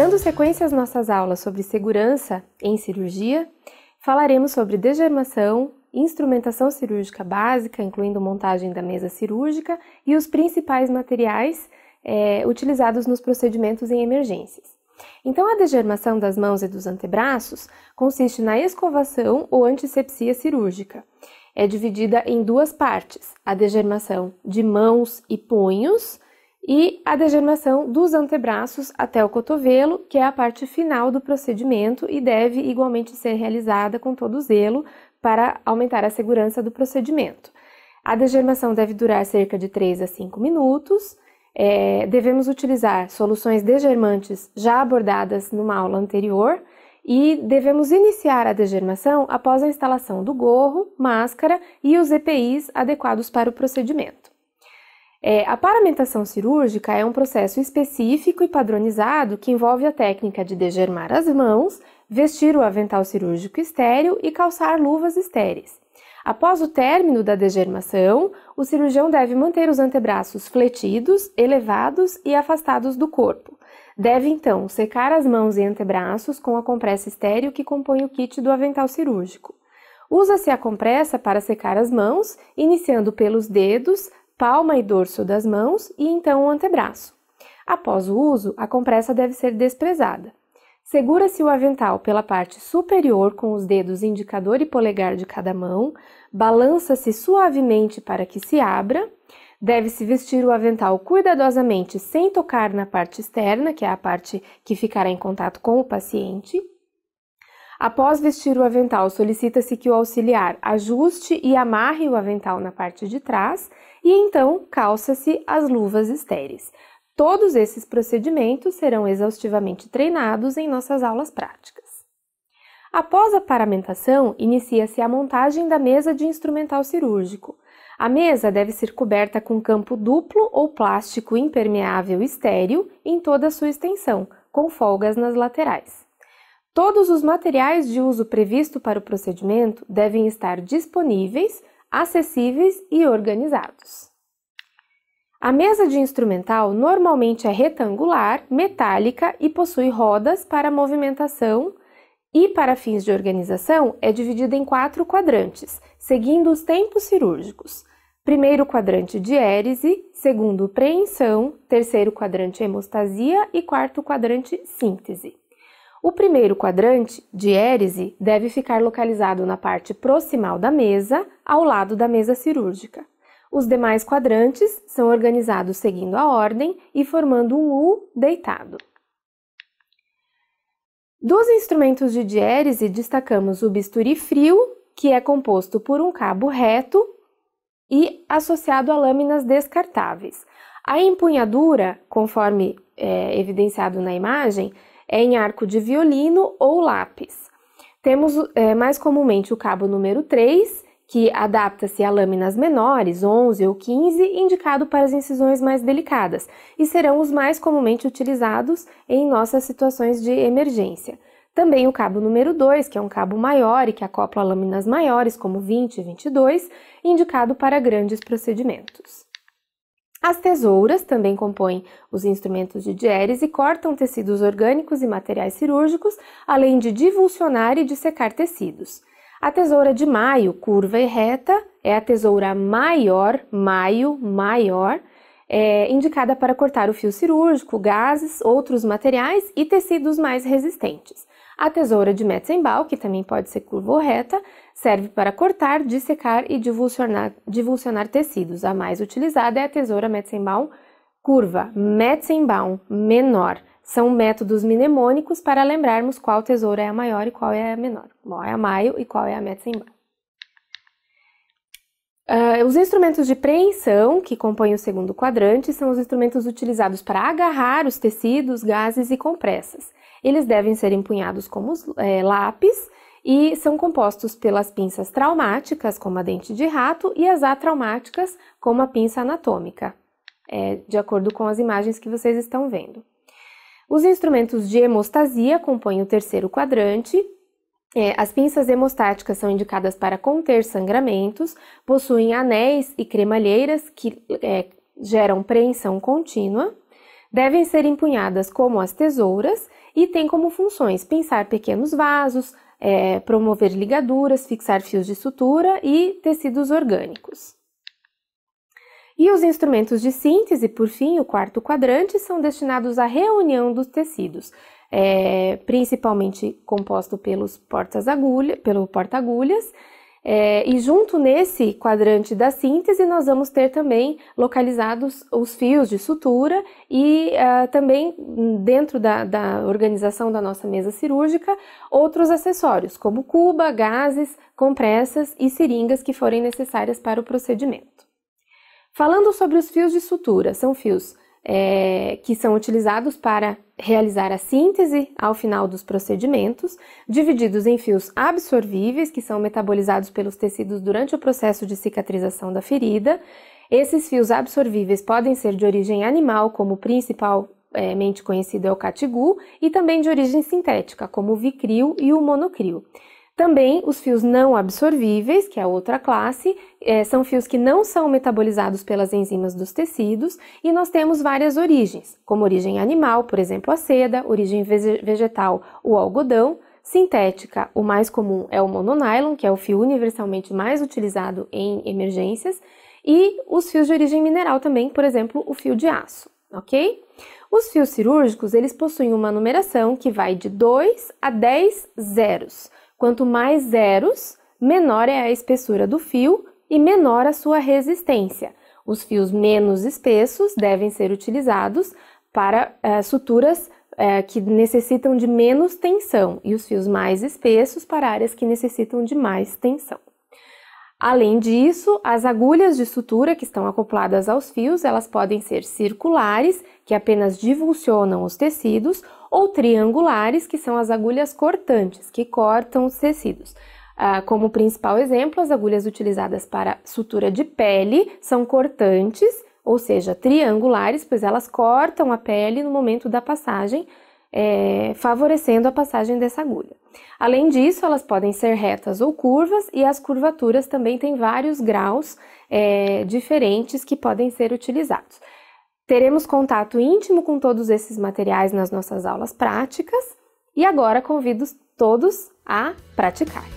Dando sequência às nossas aulas sobre segurança em cirurgia, falaremos sobre degermação, instrumentação cirúrgica básica, incluindo montagem da mesa cirúrgica e os principais materiais utilizados nos procedimentos em emergências. Então, a degermação das mãos e dos antebraços consiste na escovação ou antisepsia cirúrgica. É dividida em duas partes, a degermação de mãos e punhos e a degermação dos antebraços até o cotovelo, que é a parte final do procedimento e deve igualmente ser realizada com todo zelo para aumentar a segurança do procedimento. A degermação deve durar cerca de 3 a 5 minutos. Devemos utilizar soluções degermantes já abordadas numa aula anterior e devemos iniciar a degermação após a instalação do gorro, máscara e os EPIs adequados para o procedimento. A paramentação cirúrgica é um processo específico e padronizado que envolve a técnica de degermar as mãos, vestir o avental cirúrgico estéril e calçar luvas estéreis. Após o término da degermação, o cirurgião deve manter os antebraços fletidos, elevados e afastados do corpo. Deve, então, secar as mãos e antebraços com a compressa estéril que compõe o kit do avental cirúrgico. Usa-se a compressa para secar as mãos, iniciando pelos dedos, palma e dorso das mãos e então o antebraço. Após o uso, a compressa deve ser desprezada. Segura-se o avental pela parte superior com os dedos indicador e polegar de cada mão, balança-se suavemente para que se abra, deve-se vestir o avental cuidadosamente sem tocar na parte externa, que é a parte que ficará em contato com o paciente. Após vestir o avental, solicita-se que o auxiliar ajuste e amarre o avental na parte de trás e então calça-se as luvas estéreis. Todos esses procedimentos serão exaustivamente treinados em nossas aulas práticas. Após a paramentação, inicia-se a montagem da mesa de instrumental cirúrgico. A mesa deve ser coberta com campo duplo ou plástico impermeável estéril em toda a sua extensão, com folgas nas laterais. Todos os materiais de uso previsto para o procedimento devem estar disponíveis, acessíveis e organizados. A mesa de instrumental normalmente é retangular, metálica e possui rodas para movimentação e, para fins de organização, é dividida em 4 quadrantes, seguindo os tempos cirúrgicos. Primeiro quadrante diérese, segundo preensão, terceiro quadrante hemostasia e quarto quadrante síntese. O primeiro quadrante, diérese, deve ficar localizado na parte proximal da mesa, ao lado da mesa cirúrgica. Os demais quadrantes são organizados seguindo a ordem e formando um U deitado. Dos instrumentos de diérese, destacamos o bisturi frio, que é composto por um cabo reto e associado a lâminas descartáveis. A empunhadura, conforme evidenciado na imagem, é em arco de violino ou lápis. Temos mais comumente o cabo número 3, que adapta-se a lâminas menores, 11 ou 15, indicado para as incisões mais delicadas, e serão os mais comumente utilizados em nossas situações de emergência. Também o cabo número 2, que é um cabo maior e que acopla lâminas maiores, como 20 e 22, indicado para grandes procedimentos. As tesouras também compõem os instrumentos de diérese e cortam tecidos orgânicos e materiais cirúrgicos, além de divulsionar e dissecar tecidos. A tesoura de maio, curva e reta, é a tesoura maior, indicada para cortar o fio cirúrgico, gases, outros materiais e tecidos mais resistentes. A tesoura de Metzenbaum, que também pode ser curva ou reta, serve para cortar, dissecar e divulsionar tecidos. A mais utilizada é a tesoura Metzenbaum curva, Metzenbaum menor. São métodos mnemônicos para lembrarmos qual tesoura é a maior e qual é a menor. Qual é a Maio e qual é a Metzenbaum. Os instrumentos de preensão, que compõem o segundo quadrante, são os instrumentos utilizados para agarrar os tecidos, gases e compressas. Eles devem ser empunhados como lápis e são compostos pelas pinças traumáticas, como a dente de rato, e as atraumáticas, como a pinça anatômica, de acordo com as imagens que vocês estão vendo. Os instrumentos de hemostasia compõem o terceiro quadrante. As pinças hemostáticas são indicadas para conter sangramentos, possuem anéis e cremalheiras que geram preensão contínua, devem ser empunhadas como as tesouras e tem como funções pinçar pequenos vasos, promover ligaduras, fixar fios de sutura e tecidos orgânicos. E os instrumentos de síntese, por fim, o quarto quadrante, são destinados à reunião dos tecidos, principalmente composto pelo porta-agulhas, e junto nesse quadrante da síntese nós vamos ter também localizados os fios de sutura e também dentro da organização da nossa mesa cirúrgica outros acessórios como cuba, gases, compressas e seringas que forem necessárias para o procedimento. Falando sobre os fios de sutura, são fios que são utilizados para realizar a síntese ao final dos procedimentos, divididos em fios absorvíveis, que são metabolizados pelos tecidos durante o processo de cicatrização da ferida. Esses fios absorvíveis podem ser de origem animal, como principalmente conhecido é o catigu, e também de origem sintética, como o Vicryl e o Monocryl. Também os fios não absorvíveis, que é outra classe, são fios que não são metabolizados pelas enzimas dos tecidos e nós temos várias origens, como origem animal, por exemplo, a seda, origem vegetal, o algodão, sintética, o mais comum é o mononylon, que é o fio universalmente mais utilizado em emergências, e os fios de origem mineral também, por exemplo, o fio de aço, ok? Os fios cirúrgicos, eles possuem uma numeração que vai de 2 a 10 zeros. Quanto mais zeros, menor é a espessura do fio e menor a sua resistência. Os fios menos espessos devem ser utilizados para suturas que necessitam de menos tensão e os fios mais espessos para áreas que necessitam de mais tensão. Além disso, as agulhas de sutura que estão acopladas aos fios, elas podem ser circulares, que apenas divulsionam os tecidos, ou triangulares, que são as agulhas cortantes, que cortam os tecidos. Como principal exemplo, as agulhas utilizadas para sutura de pele são cortantes, ou seja, triangulares, pois elas cortam a pele no momento da passagem, favorecendo a passagem dessa agulha. Além disso, elas podem ser retas ou curvas e as curvaturas também têm vários graus diferentes que podem ser utilizados. Teremos contato íntimo com todos esses materiais nas nossas aulas práticas e agora convido todos a praticar.